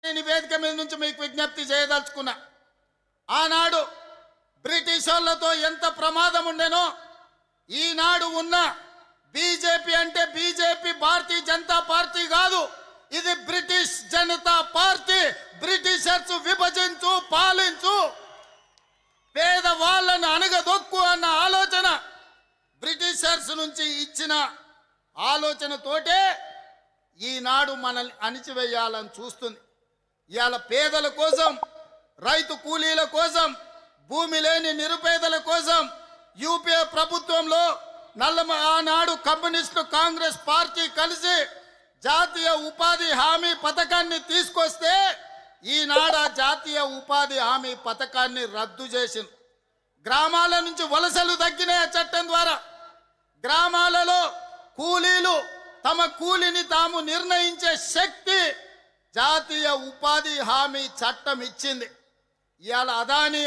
నేను వేదిక మీద నుంచి మీకు విజ్ఞప్తి చేయదలుచుకున్నా. ఆనాడు బ్రిటిష్ వాళ్ళతో ఎంత ప్రమాదం ఉండేనో ఈనాడు ఉన్న బీజేపీ అంటే బీజేపీ భారతీయ జనతా పార్టీ కాదు, ఇది బ్రిటిష్ జనతా పార్టీ. బ్రిటిషర్స్ విభజించు పాలించు పేదవాళ్ళను అణగదొక్కు అన్న ఆలోచన బ్రిటిషర్స్ నుంచి ఇచ్చిన ఆలోచనతోటే ఈనాడు మనల్ని అణిచివేయాలని చూస్తుంది. ఇవాళ పేదల కోసం, రైతు కూలీల కోసం, భూమి లేని నిరుపేదల కోసం యూపీఏ ప్రభుత్వంలో ఆనాడు కమ్యూనిస్టు కాంగ్రెస్ పార్టీ కలిసి జాతీయ ఉపాధి హామీ పథకాన్ని తీసుకొస్తే ఈనాడు ఆ జాతీయ ఉపాధి హామీ పథకాన్ని రద్దు చేసింది. గ్రామాల నుంచి వలసలు తగ్గినాయి. ఆ చట్టం ద్వారా గ్రామాలలో కూలీలు తమ కూలిని తాము నిర్ణయించే శక్తి జాతీయ ఉపాధి హామీ చట్టం ఇచ్చింది. ఇవాళ అదానీ